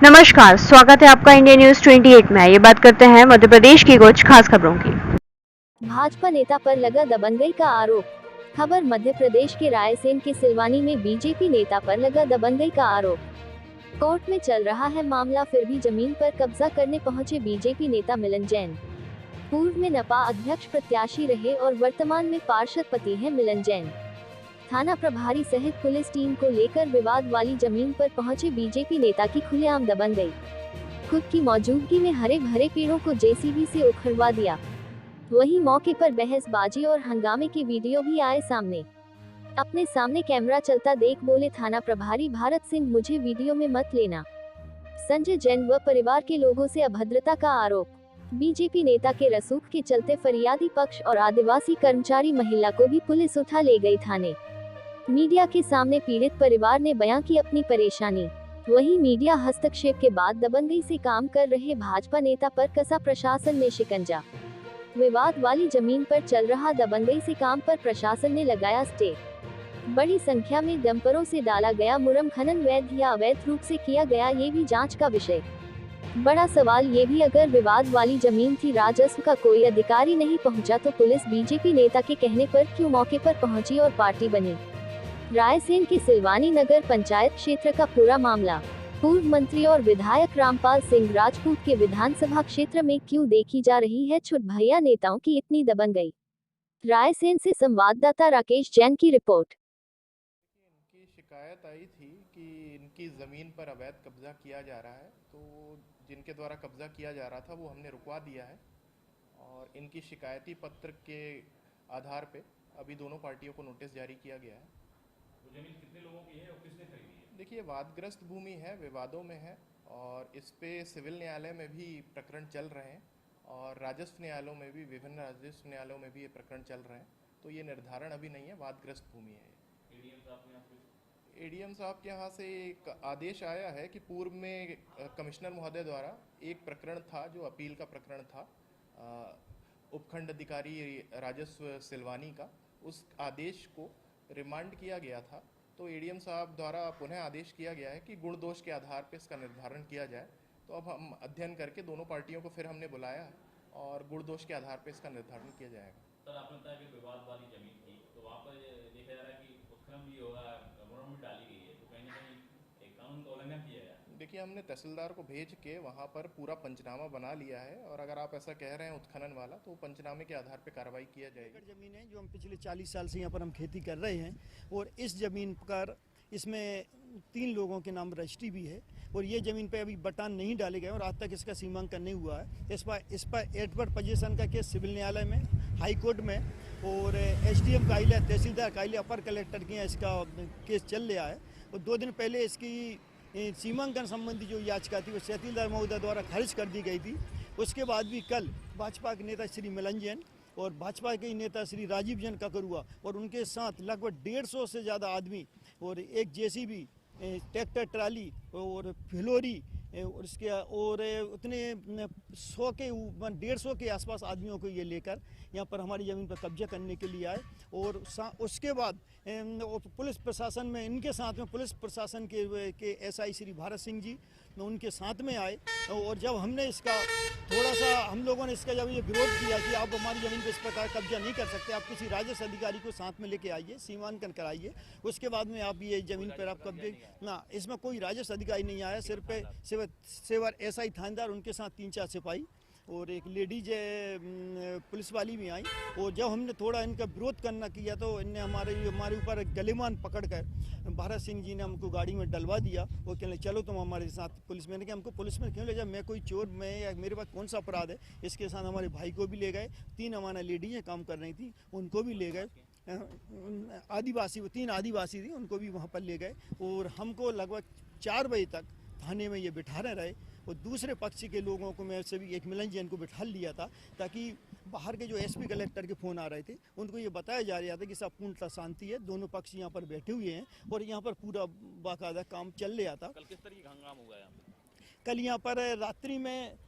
नमस्कार, स्वागत है आपका इंडिया न्यूज 28 में। ये बात करते हैं मध्य प्रदेश की कुछ खास खबरों की। भाजपा नेता पर लगा दबंगई का आरोप। खबर मध्य प्रदेश के रायसेन के सिलवानी में बीजेपी नेता पर लगा दबंगई का आरोप। कोर्ट में चल रहा है मामला, फिर भी जमीन पर कब्जा करने पहुंचे बीजेपी नेता मिलन जैन। पूर्व में नपा अध्यक्ष प्रत्याशी रहे और वर्तमान में पार्षद पति हैं मिलन जैन। थाना प्रभारी सहित पुलिस टीम को लेकर विवाद वाली जमीन पर पहुंचे बीजेपी नेता की खुलेआम दबंगई। खुद की मौजूदगी में हरे भरे पेड़ों को जेसीबी से उखड़वा दिया। वहीं मौके पर बहसबाजी और हंगामे की वीडियो भी आए सामने। अपने सामने कैमरा चलता देख बोले थाना प्रभारी भारत सिंह, मुझे वीडियो में मत लेना। संजय जैन व परिवार के लोगों से अभद्रता का आरोप। बीजेपी नेता के रसूख के चलते फरियादी पक्ष और आदिवासी कर्मचारी महिला को भी पुलिस उठा ले गई थाने। मीडिया के सामने पीड़ित परिवार ने बयां की अपनी परेशानी। वहीं मीडिया हस्तक्षेप के बाद दबंगई से काम कर रहे भाजपा नेता पर कसा प्रशासन ने शिकंजा। विवाद वाली जमीन पर चल रहा दबंगई से काम पर प्रशासन ने लगाया स्टे। बड़ी संख्या में डंपरों से डाला गया मुरम खनन वैध या अवैध रूप से किया गया, ये भी जांच का विषय। बड़ा सवाल ये भी, अगर विवाद वाली जमीन थी, राजस्व का कोई अधिकारी नहीं पहुंचा, तो पुलिस बीजेपी नेता के कहने पर क्यों मौके पर पहुंची और पार्टी बनी। रायसेन के सिलवानी नगर पंचायत क्षेत्र का पूरा मामला। पूर्व मंत्री और विधायक रामपाल सिंह राजपूत के विधानसभा क्षेत्र में क्यों देखी जा रही है छुट भैया नेताओं की इतनी दबंगई। रायसेन से संवाददाता राकेश जैन की रिपोर्ट। इनकी शिकायत आई थी कि इनकी ज़मीन पर अवैध कब्जा किया जा रहा है, तो जिनके द्वारा कब्जा किया जा रहा था वो हमने रुकवा दिया है और इनकी शिकायती पत्र के आधार पे अभी दोनों पार्टियों को नोटिस जारी किया गया है। वो जमीन कितने लोगों की है और किसने खरीदी है? देखिए, वादग्रस्त भूमि है, विवादों में है और इस पे सिविल न्यायालय में भी प्रकरण चल रहे हैं और राजस्व न्यायालयों में भी, विभिन्न राजस्व न्यायालयों में भी ये प्रकरण चल रहे हैं। तो ये निर्धारण अभी नहीं है, वादग्रस्त भूमि है। एडीएम साहब के यहाँ से एक आदेश आया है कि पूर्व में कमिश्नर महोदय द्वारा एक प्रकरण था जो अपील का प्रकरण था, उपखंड अधिकारी राजस्व सिलवानी का, उस आदेश को रिमांड किया गया था। तो एडीएम साहब द्वारा पुनः आदेश किया गया है कि गुण दोष के आधार पर इसका निर्धारण किया जाए। तो अब हम अध्ययन करके दोनों पार्टियों को फिर हमने बुलाया है और गुण दोष के आधार पर इसका निर्धारण किया जाएगा। सर, आपने बताया कि विवाद वाली जमीन थी, तो वहाँ पर देखा जा रहा है कि उत्खनन भी होगा, मुरम भी डाली गई है, तो कहीं ना कहीं एक कानून का उल्लंघन किया है। देखिए, हमने तहसीलदार को भेज के वहाँ पर पूरा पंचनामा बना लिया है और अगर आप ऐसा कह रहे हैं उत्खनन वाला, तो पंचनामे के आधार पर कार्रवाई किया जाएगी। जमीन है जो हम पिछले 40 साल से यहाँ पर हम खेती कर रहे हैं और इस जमीन पर इसमें 3 लोगों के नाम रजिस्ट्री भी है और ये ज़मीन पे अभी बटान नहीं डाले गए और आज तक इसका सीमांकन नहीं हुआ है। इस पर एडवर्ड पोजीशन का केस सिविल न्यायालय में, हाई कोर्ट में और एसडीएम कार्यालय, तहसीलदार कार्यालय, अपर कलेक्टर के यहाँ इसका केस चल रहा है। और 2 दिन पहले इसकी सीमांकन संबंधी जो याचिका थी वो तहसीलदार महोदय द्वारा खारिज कर दी गई थी। उसके बाद भी कल भाजपा के नेता श्री मिलन जैन और भाजपा के नेता श्री राजीव जैन ककरुआ और उनके साथ लगभग 150 से ज़्यादा आदमी और एक जेसीबी, ट्रैक्टर ट्राली और फिलोरी और इसके और उतने 150 के आसपास आदमियों को ये लेकर यहाँ पर हमारी ज़मीन पर कब्जा करने के लिए आए। और उसके बाद पुलिस प्रशासन में, इनके साथ में पुलिस प्रशासन के एसआई श्री भारत सिंह जी उनके साथ में आए। और जब हमने इसका थोड़ा सा, हम लोगों ने इसका जब ये विरोध किया कि आप हमारी ज़मीन पर इस प्रकार कब्जा नहीं कर सकते, आप किसी राजस्व अधिकारी को साथ में लेके आइए, सीमांकन कराइए, उसके बाद में आप ये ज़मीन पर आप कब्जे ना। इसमें कोई राजस्व अधिकारी नहीं आया, सिर्फ एसआई थानेदार, उनके साथ 3-4 सिपाही और एक लेडीज पुलिस वाली भी आई। और जब हमने थोड़ा इनका विरोध करना किया तो इनने हमारे ऊपर गलेमान पकड़कर भारत सिंह जी ने हमको गाड़ी में डलवा दिया। वो कहने चलो तुम हमारे साथ पुलिस में। हमको पुलिस में क्यों ले जाए, मैं कोई चोर, मैं या मेरे पास कौन सा अपराध है। इसके साथ हमारे भाई को भी ले गए, 3 हमारा लेडीजें काम कर रही थी उनको भी ले गए, आदिवासी, 3 आदिवासी थी उनको भी वहाँ पर ले गए। और हमको लगभग 4 बजे तक थाने में ये बिठा रहे और दूसरे पक्ष के लोगों को, मैं से भी एक मिलन जैन को बिठा लिया था ताकि बाहर के जो एसपी कलेक्टर के फ़ोन आ रहे थे उनको ये बताया जा रहा था कि सब पूर्णतः शांति है, दोनों पक्ष यहाँ पर बैठे हुए हैं और यहाँ पर पूरा बाकायदा काम चल रहा था। कल किस तरह की हंगामा हुआ है? कल यहाँ पर रात्रि में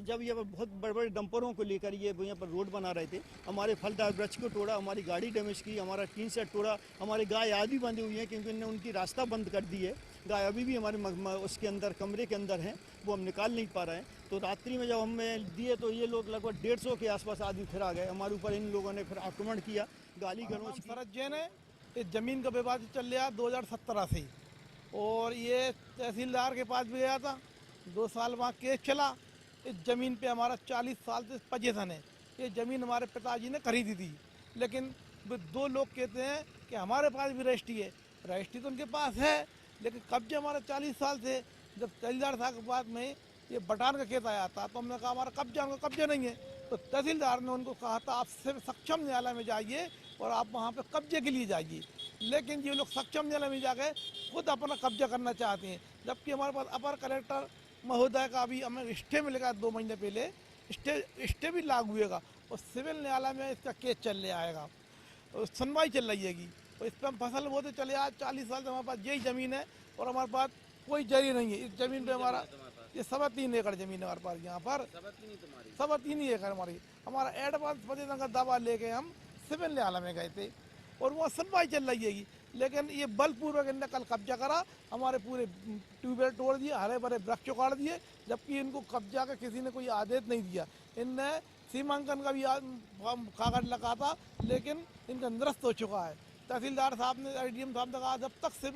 जब ये बहुत बड़े बड़े डंपरों को लेकर ये यहाँ पर रोड बना रहे थे, हमारे फलदार वृक्ष को तोड़ा, हमारी गाड़ी डैमेज की, हमारा टीन सेट तोड़ा, हमारी गाय आदि बंधी हुई है क्योंकि इन्होंने उनकी रास्ता बंद कर दी है। गाय अभी भी हमारे उसके अंदर कमरे के अंदर हैं, वो हम निकाल नहीं पा रहे हैं। तो रात्रि में जब हमें दिए तो ये लोग लगभग 150 के आसपास आदमी फिर आ गए, हमारे ऊपर इन लोगों ने फिर आक्रमण किया, गाली गलौज की। शरद जैन है। इस ज़मीन का विवाद चल रहा 2017 से, और ये तहसीलदार के पास भी गया था, 2 साल वहाँ केस चला। इस ज़मीन पे हमारा 40 साल से पोजीशन है। ये ज़मीन हमारे पिताजी ने खरीदी थी, लेकिन 2 लोग कहते हैं कि हमारे पास भी रजिस्ट्री है। रजिस्ट्री तो उनके पास है, लेकिन कब्जे हमारा 40 साल से। जब तहसीलदार साहब के बाद में ये बटान का केस आया था तो हमने कहा हमारा कब्जा, उनका कब्जा नहीं है। तो तहसीलदार ने उनको कहा था आप सिर्फ सक्षम न्यायालय में जाइए और आप वहाँ पे कब्जे के लिए जाइए, लेकिन ये लोग सक्षम न्यायालय में जाकर खुद अपना कब्जा करना चाहते हैं। जबकि हमारे पास अपर कलेक्टर महोदय का भी हमें स्टे मिलेगा 2 महीने पहले, स्टे भी लागू हुएगा और सिविल न्यायालय में इसका केस चल रहा आएगा और सुनवाई चल रही हैगी। और इस पर हम फसल बोते चले आज 40 साल से हमारे पास यही ज़मीन है और हमारे पास कोई जरी नहीं है। इस ज़मीन पे हमारा ये 3.25 एकड़ ज़मीन है हमारे पास। यहाँ पर 3.25 एकड़ हमारा एडवांस पोजीशन का दावा लेके हम सिविल न्यायालय में गए थे और वहाँ सुनवाई चल रही है। लेकिन ये बलपूर्वक इनने कल कब्जा करा, हमारे पूरे ट्यूबवेल तोड़ दिए, हरे भरे वृक्ष काट दिए, जबकि इनको कब्जा का किसी ने कोई आदेश नहीं दिया। इनने सीमांकन का भी कागज लगा था, लेकिन इनका निरस्त हो चुका है। तहसीलदार साहब ने, एडीएम साहब ने कहा जब तक से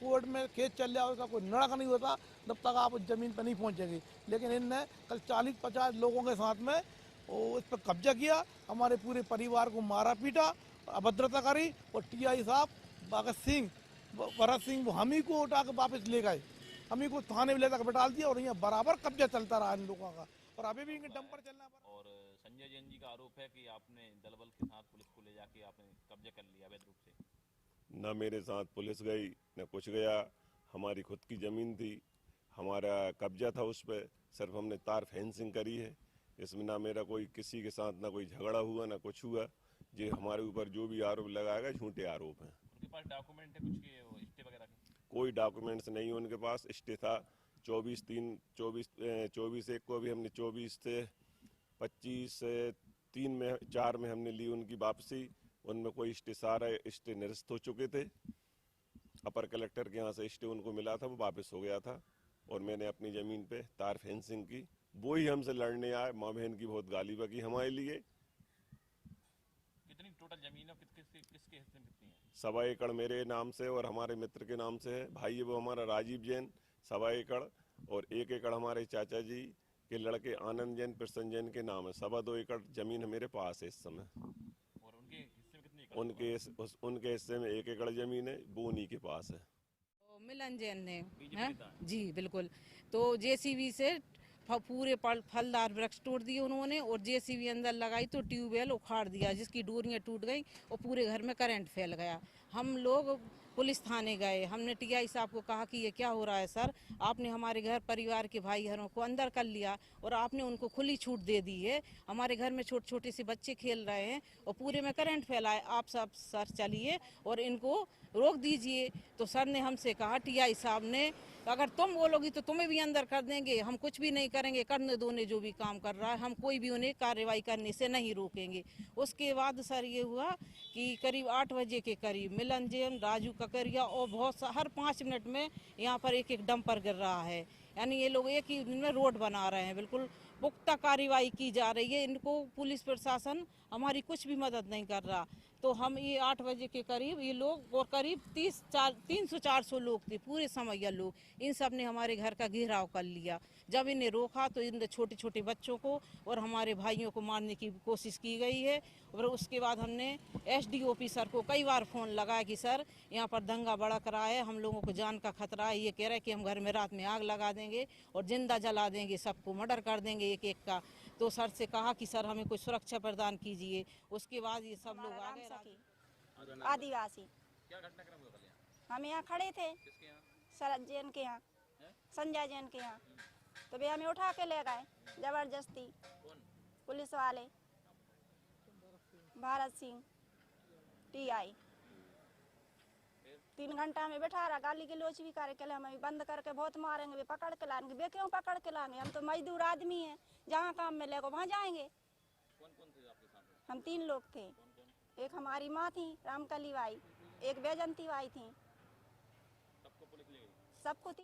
कोर्ट में केस चल रहा है उसका कोई निर्णय नहीं होता तब तक आप उस ज़मीन पर नहीं पहुँचेगी। लेकिन इनने कल 40-50 लोगों के साथ में उस पर कब्जा किया, हमारे पूरे परिवार को मारा पीटा, अभद्रता करी और टीआई साहब भगत सिंह वो हम ही को उठा के वापस ले गए, हम ही को थाने में ले जाकर बैठा दिया और यहाँ बराबर कब्जा चलता रहा इन लोगों का और अभी भी इनके डंपर चलना। और संजय जैन जी का आरोप है कि आपने दल बल के साथ पुलिस को ले जाके आपने कब्जा कर लिया अवैध रूप से। न मेरे साथ पुलिस गई न कुछ गया, हमारी खुद की ज़मीन थी, हमारा कब्जा था उस पर, सिर्फ हमने तार फेंसिंग करी है। इसमें ना मेरा कोई किसी के साथ ना कोई झगड़ा हुआ ना कुछ हुआ। ये हमारे ऊपर जो भी आरोप लगाएगा झूठे आरोप हैं। उनके पास डॉक्यूमेंट है कुछ के स्टे वगैरह के? कोई डॉक्यूमेंट्स नहीं उनके पास। स्टे था 24/1 को, अभी हमने 24 से 25/3 में 4 में हमने ली उनकी वापसी। उनमें कोई स्टे, सारा स्टे निरस्त हो चुके थे। अपर कलेक्टर के यहाँ से स्टे उनको मिला था, वो वापस हो गया था और मैंने अपनी ज़मीन पे तार फेंसिंग की। वो ही हमसे लड़ने आए, माँ बहन की बहुत गाली बकी हमारे लिए। कितनी टोटल जमीन है, किसके हिस्से में कितनी है? 1.25 एकड़ मेरे नाम से और हमारे मित्र के नाम से है। भाई है वो हमारा राजीव जैन 1.25 एकड़ और 1 एकड़ हमारे चाचा जी के लड़के आनंद जैन प्रसन्न जैन के नाम है। 2.25 एकड़ जमीन मेरे पास है इस समय। और उनके हिस्से में कितनी एकड़? उनके हिस्से में 1 एकड़ जमीन है, वो उन्हीं के पास है। मिलन जैन ने है? जी बिल्कुल। तो जेसीबी से पूरे फलदार वृक्ष तोड़ दिए उन्होंने और जेसीबी अंदर लगाई तो ट्यूबवेल उखाड़ दिया, जिसकी डोरियां टूट गई और पूरे घर में करंट फैल गया। हम लोग पुलिस थाने गए, हमने टीआई साहब को कहा कि ये क्या हो रहा है सर, आपने हमारे घर परिवार के भाई बहनों को अंदर कर लिया और आपने उनको खुली छूट दे दी है। हमारे घर में छोटे छोटे से बच्चे खेल रहे हैं और पूरे में करंट फैला है। आप सब सर चलिए और इनको रोक दीजिए। तो सर ने हमसे कहा, टीआई साहब ने, अगर तुम बोलोगी तो तुम्हें भी अंदर कर देंगे, हम कुछ भी नहीं करेंगे, करने दो ने जो भी काम कर रहा है, हम कोई भी उन्हें कार्रवाई करने से नहीं रोकेंगे। उसके बाद सर ये हुआ कि करीब 8 बजे के करीब मिलन जैन, राजू ककरिया और हर 5 मिनट में यहाँ पर एक डंपर गिर रहा है। यानी ये लोग एक ही दिन में रोड बना रहे हैं। बिल्कुल पुख्ता कार्रवाई की जा रही है। इनको पुलिस प्रशासन हमारी कुछ भी मदद नहीं कर रहा। तो हम ये 8 बजे के करीब ये लोग और करीब 300-400 लोग थे, पूरे समैया लोग, इन सब ने हमारे घर का घेराव कर लिया। जब इन्हें रोका तो इन छोटे छोटे बच्चों को और हमारे भाइयों को मारने की कोशिश की गई है। और उसके बाद हमने एसडीओ ऑफिसर को कई बार फ़ोन लगाया कि सर यहाँ पर दंगा भड़क रहा है, हम लोगों को जान का खतरा है। ये कह रहे हैं कि हम घर में रात में आग लगा देंगे और जिंदा जला देंगे, सबको मर्डर कर देंगे एक एक का। तो सर से कहा कि सर हमें कोई सुरक्षा प्रदान कीजिए। उसके बाद ये सब लोग आ गए। आदिवासी क्या घटनाक्रम हुआ कल यहाँ? हम यहाँ खड़े थे किसके यहाँ? शरद जैन के यहाँ, संजय जैन के यहाँ। तो वे हमें उठा के ले गए जबरदस्ती। कौन? पुलिस वाले, भारत सिंह, टीआई। 3 घंटा में बैठा रहा, गाली गलौज भी करे, कहले हम अभी बंद करके बहुत मारेंगे, वे पकड़ के लाएंगे। वे क्यों पकड़ के लाएंगे? हम तो मजदूर आदमी हैं, जहाँ काम मिलेगा वहाँ जाएंगे। कौन कौन थे आपके साथ में? हम 3 लोग थे। एक हमारी माँ थी रामकली बाई, एक बैजंती बाई थी, सबको पुलिस ले गई? सबको